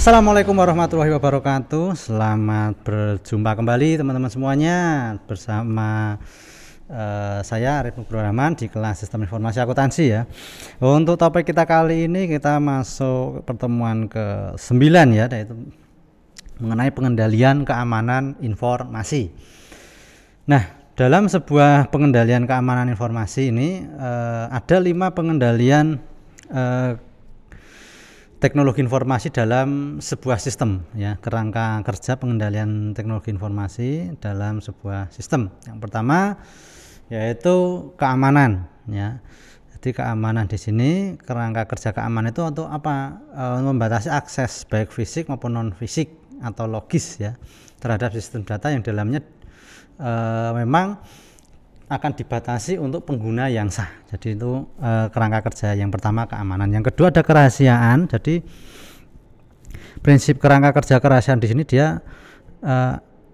Assalamualaikum warahmatullahi wabarakatuh. Selamat berjumpa kembali teman-teman semuanya bersama saya Arif Nugroho Rahman di kelas Sistem Informasi Akuntansi ya. Untuk topik kita kali ini kita masuk pertemuan ke-9 ya, yaitu mengenai pengendalian keamanan informasi. Nah, dalam sebuah pengendalian keamanan informasi ini ada 5 pengendalian teknologi informasi dalam sebuah sistem ya, kerangka kerja pengendalian teknologi informasi dalam sebuah sistem. Yang pertama yaitu keamanan ya. Jadi keamanan di sini, kerangka kerja keamanan itu untuk apa? Membatasi akses baik fisik maupun non fisik atau logis ya terhadap sistem data yang dalamnya memang akan dibatasi untuk pengguna yang sah. Jadi itu kerangka kerja yang pertama, keamanan. Yang kedua ada kerahasiaan. Jadi prinsip kerangka kerja kerahasiaan di sini dia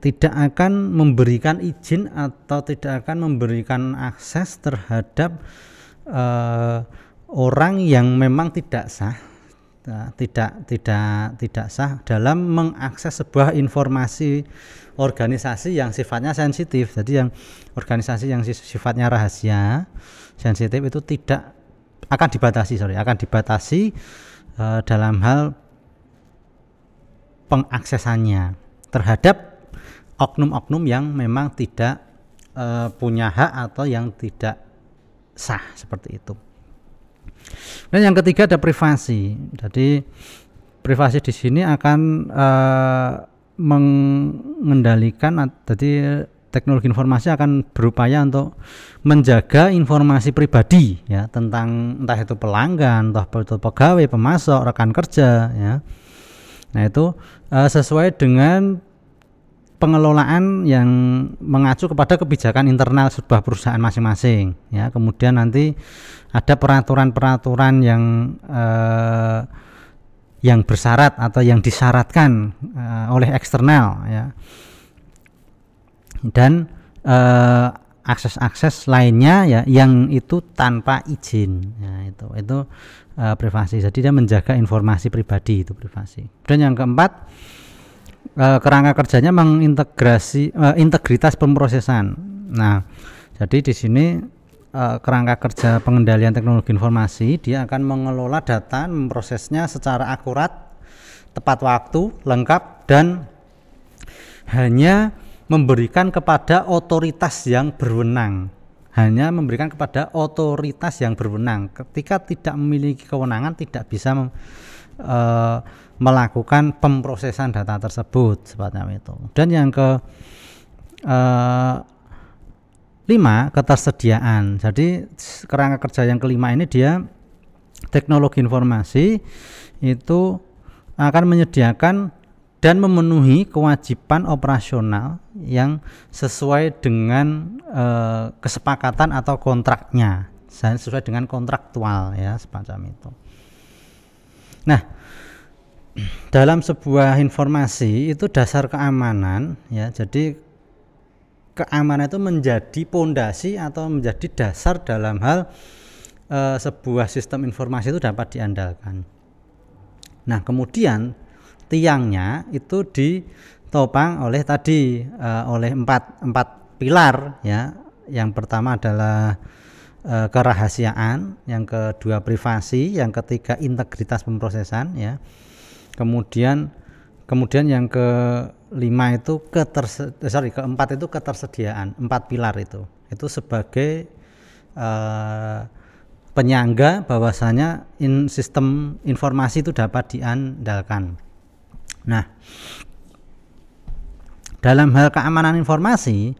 tidak akan memberikan izin atau tidak akan memberikan akses terhadap orang yang memang tidak sah, tidak sah dalam mengakses sebuah informasi organisasi yang sifatnya sensitif. Jadi yang organisasi yang sifatnya rahasia, sensitif itu tidak akan dibatasi dalam hal pengaksesannya terhadap oknum-oknum yang memang tidak punya hak atau yang tidak sah, seperti itu. Dan yang ketiga ada privasi. Jadi privasi di sini akan mengendalikan, jadi teknologi informasi akan berupaya untuk menjaga informasi pribadi ya, tentang entah itu pelanggan, entah itu pegawai, pemasok, rekan kerja ya. Nah itu sesuai dengan pengelolaan yang mengacu kepada kebijakan internal sebuah perusahaan masing-masing ya. Kemudian nanti ada peraturan-peraturan yang bersyarat atau yang disyaratkan oleh eksternal ya, dan akses-akses lainnya ya yang itu tanpa izin ya, itu privasi. Jadi dia menjaga informasi pribadi, itu privasi. Dan yang keempat, kerangka kerjanya mengintegrasi integritas pemrosesan. Nah, jadi di sini kerangka kerja pengendalian teknologi informasi dia akan mengelola data, memprosesnya secara akurat, tepat waktu, lengkap, dan hanya memberikan kepada otoritas yang berwenang. Ketika tidak memiliki kewenangan tidak bisa melakukan pemrosesan data tersebut, seperti itu. Dan yang ke 5, ketersediaan. Jadi kerangka kerja yang kelima ini dia teknologi informasi itu akan menyediakan dan memenuhi kewajiban operasional yang sesuai dengan kesepakatan atau kontraknya, sesuai dengan kontraktual ya, semacam itu. Nah, dalam sebuah informasi itu dasar keamanan ya, jadi keamanan itu menjadi pondasi atau menjadi dasar dalam hal sebuah sistem informasi itu dapat diandalkan. Nah, kemudian tiangnya itu ditopang oleh oleh empat pilar ya. Yang pertama adalah kerahasiaan, yang kedua privasi, yang ketiga integritas pemrosesan ya. Kemudian yang kelima itu keempat itu ketersediaan. 4 pilar itu sebagai penyangga bahwasanya sistem informasi itu dapat diandalkan. Nah, dalam hal keamanan informasi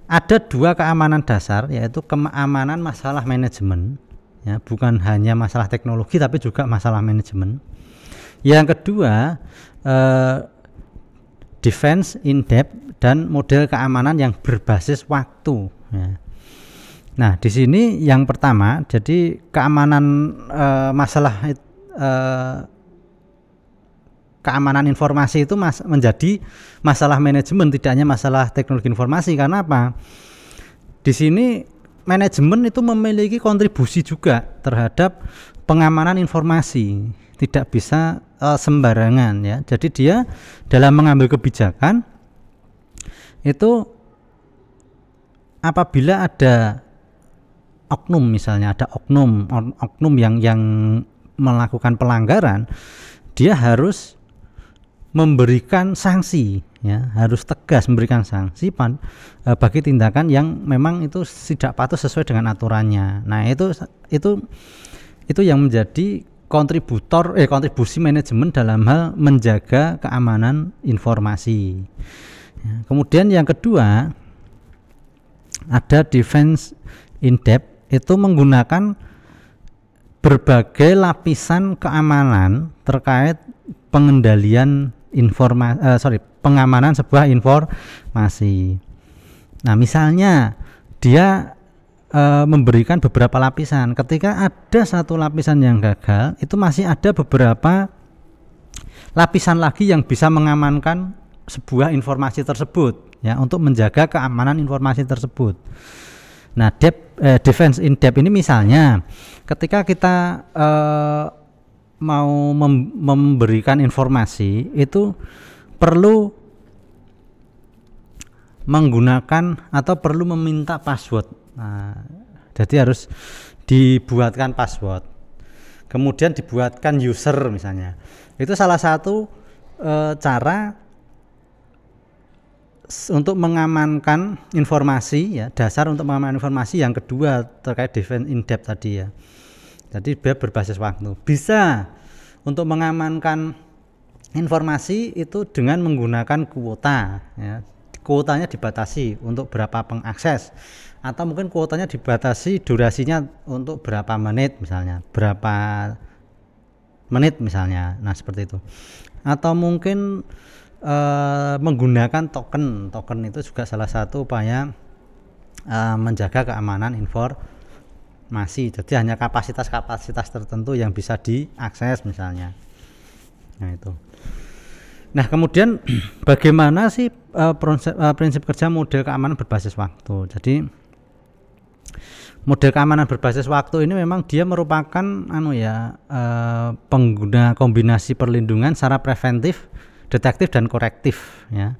ada 2 keamanan dasar, yaitu keamanan masalah manajemen ya, bukan hanya masalah teknologi tapi juga masalah manajemen. Yang kedua defense in depth dan model keamanan yang berbasis waktu ya. Nah, di sini yang pertama, jadi keamanan keamanan informasi itu menjadi masalah manajemen, tidak hanya masalah teknologi informasi. Karena apa? Di sini manajemen itu memiliki kontribusi juga terhadap pengamanan informasi, tidak bisa sembarangan ya. Jadi dia dalam mengambil kebijakan itu apabila ada oknum, misalnya ada oknum yang melakukan pelanggaran, dia harus memberikan sanksi ya, harus tegas memberikan sanksi bagi tindakan yang memang itu tidak patuh sesuai dengan aturannya. Nah, itu yang menjadi kontribusi manajemen dalam hal menjaga keamanan informasi. Ya, kemudian yang kedua ada defense in depth, itu menggunakan berbagai lapisan keamanan terkait pengendalian pengamanan sebuah informasi. Nah, misalnya dia memberikan beberapa lapisan. Ketika ada satu lapisan yang gagal, itu masih ada beberapa lapisan lagi yang bisa mengamankan sebuah informasi tersebut ya, untuk menjaga keamanan informasi tersebut. Nah, defense in depth ini misalnya ketika kita mau memberikan informasi itu perlu menggunakan atau perlu meminta password. Nah, jadi harus dibuatkan password, kemudian dibuatkan user misalnya. Itu salah satu cara untuk mengamankan informasi ya, dasar untuk mengamankan informasi. Yang kedua terkait defense in depth tadi ya. Jadi dia berbasis waktu. Bisa untuk mengamankan informasi itu dengan menggunakan kuota ya. Kuotanya dibatasi untuk berapa pengakses, atau mungkin kuotanya dibatasi durasinya untuk berapa menit misalnya, nah seperti itu. Atau mungkin menggunakan token itu juga salah satu upaya menjaga keamanan informasi. Jadi hanya kapasitas tertentu yang bisa diakses misalnya. Nah itu. Nah, kemudian bagaimana sih prinsip kerja model keamanan berbasis waktu? Jadi model keamanan berbasis waktu ini memang dia merupakan pengguna kombinasi perlindungan secara preventif, detektif dan korektif ya.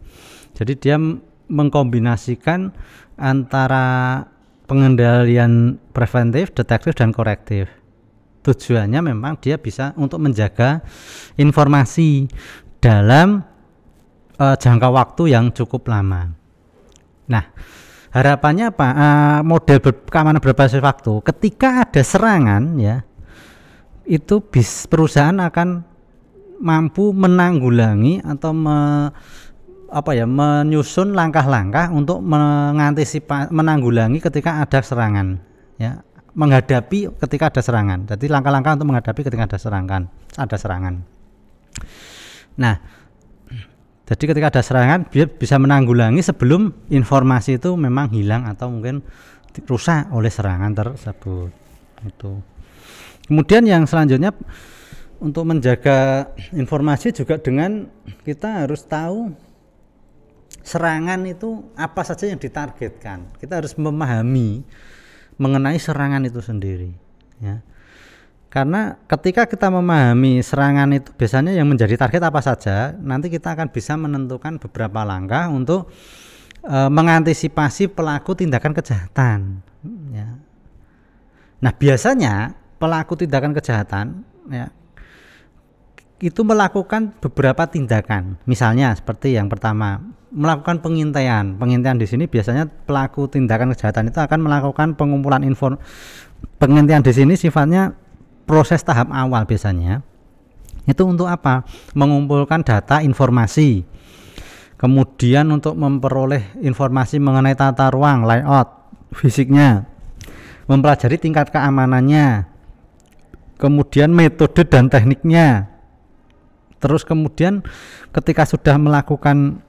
Jadi dia mengkombinasikan antara pengendalian preventif, detektif dan korektif. Tujuannya memang dia bisa untuk menjaga informasi dalam jangka waktu yang cukup lama. Nah, harapannya apa? Model keamanan berbasis waktu, ketika ada serangan ya, itu perusahaan akan mampu menanggulangi atau menyusun langkah-langkah untuk menanggulangi ketika ada serangan ya, menghadapi ketika ada serangan. Jadi langkah-langkah untuk menghadapi ketika ada serangan. Nah, jadi ketika ada serangan dia bisa menanggulangi sebelum informasi itu memang hilang atau mungkin rusak oleh serangan tersebut. Itu. Kemudian yang selanjutnya untuk menjaga informasi juga dengan kita harus tahu serangan itu apa saja yang ditargetkan. Kita harus memahami mengenai serangan itu sendiri ya. Karena ketika kita memahami serangan itu biasanya yang menjadi target apa saja, nanti kita akan bisa menentukan beberapa langkah untuk mengantisipasi pelaku tindakan kejahatan ya. Nah, biasanya pelaku tindakan kejahatan ya itu melakukan beberapa tindakan. Misalnya seperti yang pertama, melakukan pengintaian. Pengintaian di sini biasanya pelaku tindakan kejahatan itu akan melakukan pengumpulan pengintaian di sini sifatnya proses tahap awal biasanya. Itu untuk apa? Mengumpulkan data informasi. Kemudian untuk memperoleh informasi mengenai tata ruang, layout, fisiknya. Mempelajari tingkat keamanannya. Kemudian metode dan tekniknya. Terus kemudian ketika sudah melakukan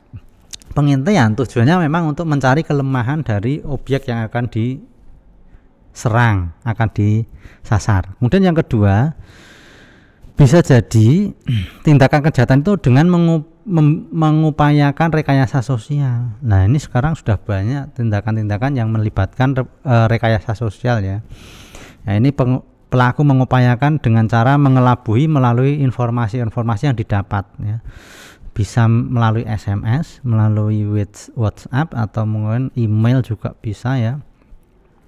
pengintaian, tujuannya memang untuk mencari kelemahan dari objek yang akan diserang, akan disasar. Kemudian yang kedua, bisa jadi tindakan kejahatan itu dengan mengupayakan rekayasa sosial. Nah, ini sekarang sudah banyak tindakan-tindakan yang melibatkan rekayasa sosial ya. Nah, ini pelaku mengupayakan dengan cara mengelabui melalui informasi-informasi yang didapat, ya. Bisa melalui SMS, melalui WhatsApp, atau mungkin email juga bisa, ya.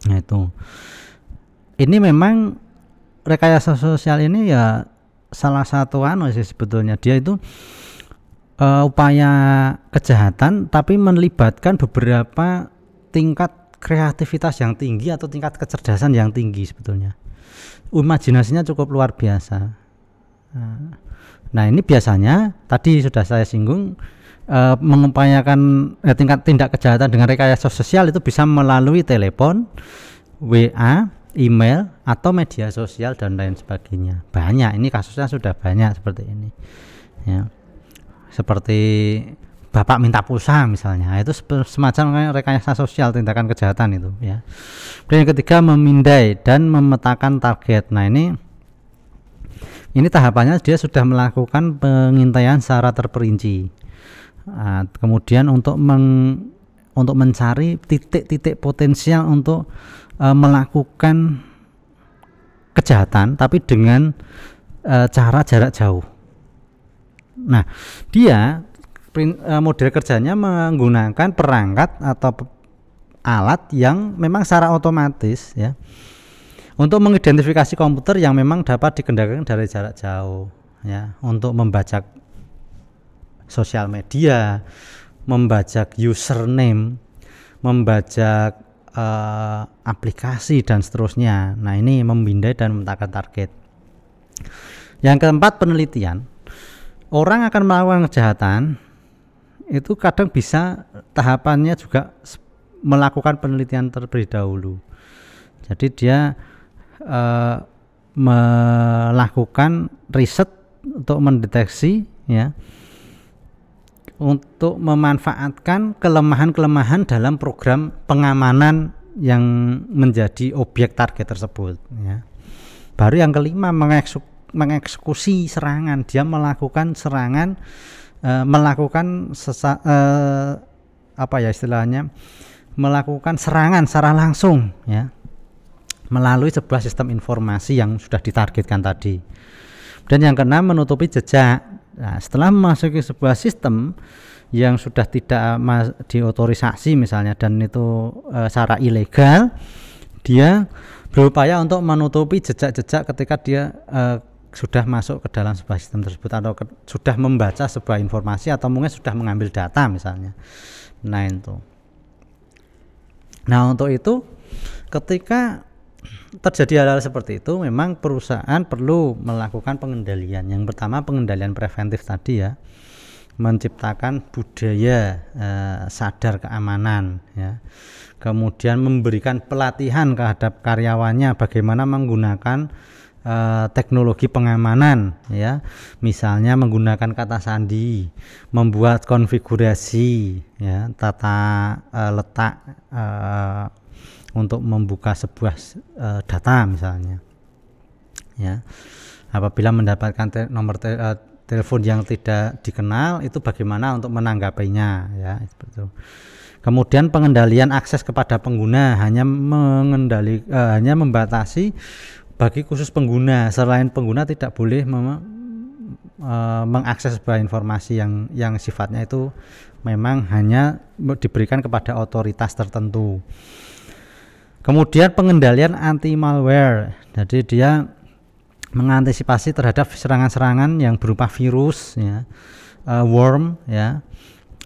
Nah itu, ini memang rekayasa sosial ini ya salah satu sih sebetulnya, dia itu upaya kejahatan tapi melibatkan beberapa tingkat kreativitas yang tinggi atau tingkat kecerdasan yang tinggi sebetulnya. Imajinasinya cukup luar biasa. Nah ini biasanya tadi sudah saya singgung, mengupayakan tingkat tindak kejahatan dengan rekayasa sosial itu bisa melalui telepon, WA, email, atau media sosial dan lain sebagainya. Banyak, ini kasusnya sudah banyak seperti ini, ya. Seperti bapak minta pulsa misalnya, itu semacam rekayasa sosial, tindakan kejahatan itu, ya. Dan yang ketiga, memindai dan memetakan target. Nah ini tahapannya dia sudah melakukan pengintaian secara terperinci. Kemudian untuk mencari titik-titik potensial untuk melakukan kejahatan tapi dengan cara jarak jauh. Nah, dia model kerjanya menggunakan perangkat atau alat yang memang secara otomatis, ya, untuk mengidentifikasi komputer yang memang dapat dikendalikan dari jarak jauh, ya, untuk membajak sosial media, membajak username, membajak aplikasi dan seterusnya. Nah ini memindai dan memetakan target. Yang keempat, penelitian. Orang akan melakukan kejahatan itu kadang bisa tahapannya juga melakukan penelitian terlebih dahulu. Jadi dia melakukan riset untuk mendeteksi, ya, untuk memanfaatkan kelemahan-kelemahan dalam program pengamanan yang menjadi objek target tersebut, ya. Baru yang kelima, mengeksekusi serangan. Dia melakukan serangan, melakukan melakukan serangan secara langsung, ya, melalui sebuah sistem informasi yang sudah ditargetkan tadi. Dan yang keenam, menutupi jejak. Nah, setelah memasuki sebuah sistem yang sudah tidak diotorisasi misalnya, dan itu secara ilegal, dia berupaya untuk menutupi jejak-jejak ketika dia sudah masuk ke dalam sebuah sistem tersebut, atau sudah membaca sebuah informasi, atau mungkin sudah mengambil data misalnya. Nah itu. Nah untuk itu, ketika terjadi hal-hal seperti itu, memang perusahaan perlu melakukan pengendalian. Yang pertama, pengendalian preventif tadi, ya, menciptakan budaya sadar keamanan, ya. Kemudian memberikan pelatihan terhadap karyawannya bagaimana menggunakan teknologi pengamanan, ya, misalnya menggunakan kata sandi, membuat konfigurasi, ya, tata letak untuk membuka sebuah data misalnya, ya. Apabila mendapatkan nomor telepon yang tidak dikenal, itu bagaimana untuk menanggapinya, ya, seperti itu. Kemudian pengendalian akses kepada pengguna, hanya membatasi bagi khusus pengguna, selain pengguna tidak boleh mengakses sebuah informasi yang sifatnya itu memang hanya diberikan kepada otoritas tertentu. Kemudian pengendalian anti malware, jadi dia mengantisipasi terhadap serangan-serangan yang berupa virus, ya, worm, ya,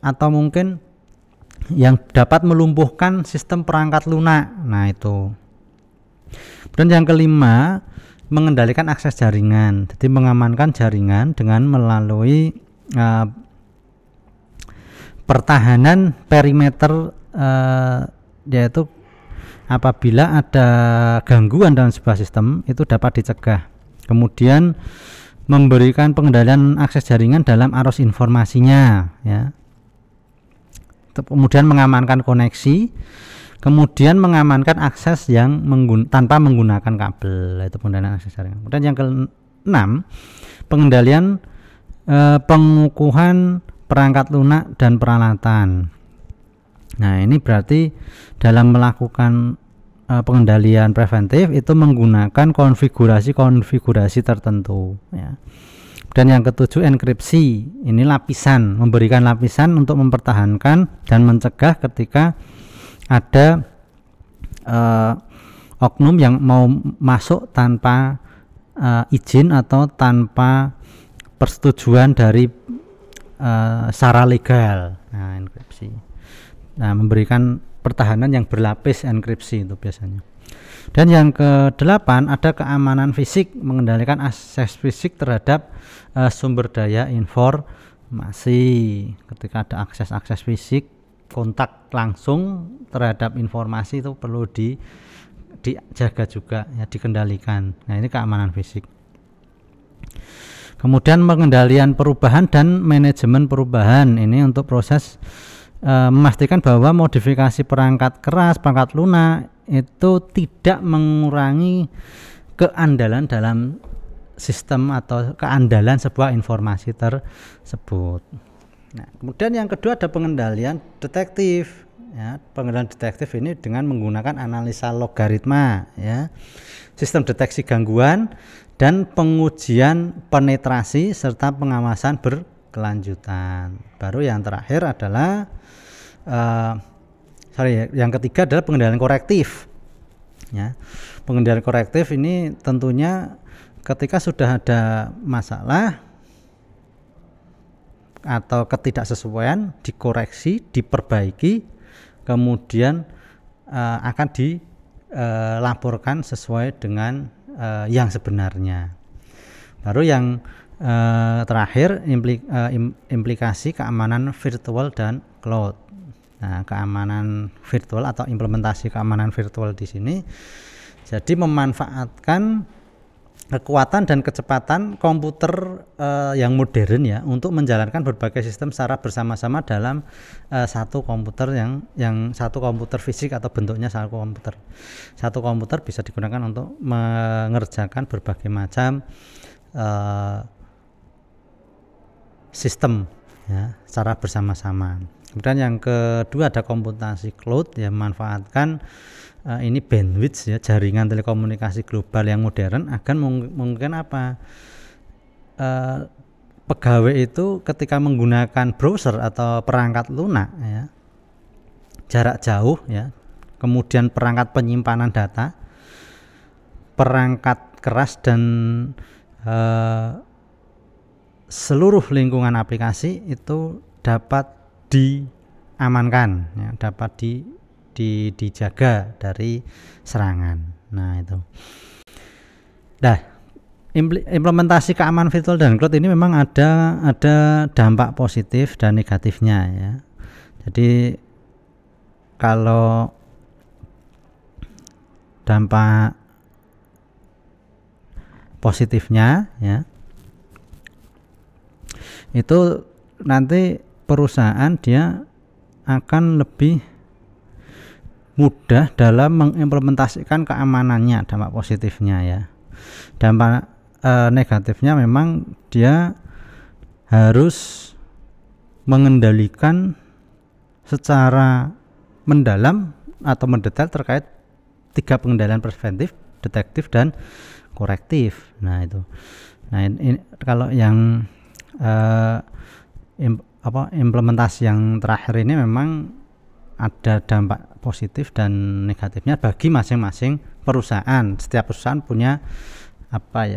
atau mungkin yang dapat melumpuhkan sistem perangkat lunak. Nah itu. Dan yang kelima, mengendalikan akses jaringan, jadi mengamankan jaringan dengan melalui pertahanan perimeter, yaitu apabila ada gangguan dalam sebuah sistem itu dapat dicegah. Kemudian memberikan pengendalian akses jaringan dalam arus informasinya, ya. Kemudian mengamankan koneksi, kemudian mengamankan akses yang tanpa menggunakan kabel, itu pengendalian akses jaringan. Kemudian yang keenam, pengendalian pengukuhan perangkat lunak dan peralatan. Nah ini berarti dalam melakukan pengendalian preventif itu menggunakan konfigurasi tertentu ya. Dan yang ketujuh enkripsi, ini lapisan, memberikan lapisan untuk mempertahankan dan mencegah ketika ada oknum yang mau masuk tanpa izin atau tanpa persetujuan dari secara legal. Nah, enkripsi. Nah, memberikan pertahanan yang berlapis enkripsi itu biasanya. Dan yang ke-8 ada keamanan fisik, mengendalikan akses fisik terhadap sumber daya informasi. Ketika ada akses fisik, kontak langsung terhadap informasi itu perlu dijaga juga ya, dikendalikan. Nah, ini keamanan fisik. Kemudian pengendalian perubahan dan manajemen perubahan, ini untuk proses memastikan bahwa modifikasi perangkat keras, perangkat lunak itu tidak mengurangi keandalan dalam sistem atau keandalan sebuah informasi tersebut. Nah, kemudian yang kedua ada pengendalian detektif. Ya, pengendalian detektif ini dengan menggunakan analisa logaritma, ya, sistem deteksi gangguan dan pengujian penetrasi serta pengawasan berkelanjutan. Baru yang terakhir adalah yang ketiga adalah pengendalian korektif. Ya, pengendalian korektif ini tentunya ketika sudah ada masalah atau ketidaksesuaian dikoreksi, diperbaiki, kemudian akan dilaporkan sesuai dengan yang sebenarnya. Baru yang terakhir implikasi keamanan virtual dan cloud. Nah, keamanan virtual atau implementasi keamanan virtual di sini jadi memanfaatkan kekuatan dan kecepatan komputer yang modern ya untuk menjalankan berbagai sistem secara bersama-sama dalam satu komputer yang satu komputer fisik atau bentuknya satu komputer. Satu komputer bisa digunakan untuk mengerjakan berbagai macam sistem ya secara bersama-sama. Kemudian yang kedua ada komputasi cloud yang memanfaatkan ini bandwidth ya, jaringan telekomunikasi global yang modern agar mungkin apa pegawai itu ketika menggunakan browser atau perangkat lunak ya, jarak jauh ya, kemudian perangkat penyimpanan data, perangkat keras dan seluruh lingkungan aplikasi itu dapat diamankan ya, dapat dijaga dari serangan. Nah, itu. Nah, implementasi keamanan virtual dan cloud ini memang ada dampak positif dan negatifnya ya. Jadi kalau dampak positifnya ya itu nanti perusahaan dia akan lebih mudah dalam mengimplementasikan keamanannya, dampak positifnya ya. Dampak negatifnya memang dia harus mengendalikan secara mendalam atau mendetail terkait 3 pengendalian preventif, detektif dan korektif. Nah, itu. Nah, ini kalau yang implementasi yang terakhir ini memang ada dampak positif dan negatifnya bagi masing-masing perusahaan. Setiap perusahaan punya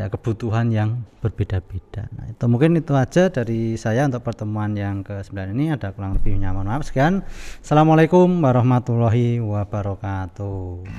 kebutuhan yang berbeda-beda. Nah, itu mungkin itu aja dari saya untuk pertemuan yang ke-9 ini. Ada kurang lebihnya mohon maaf. Sekian. Assalamualaikum warahmatullahi wabarakatuh.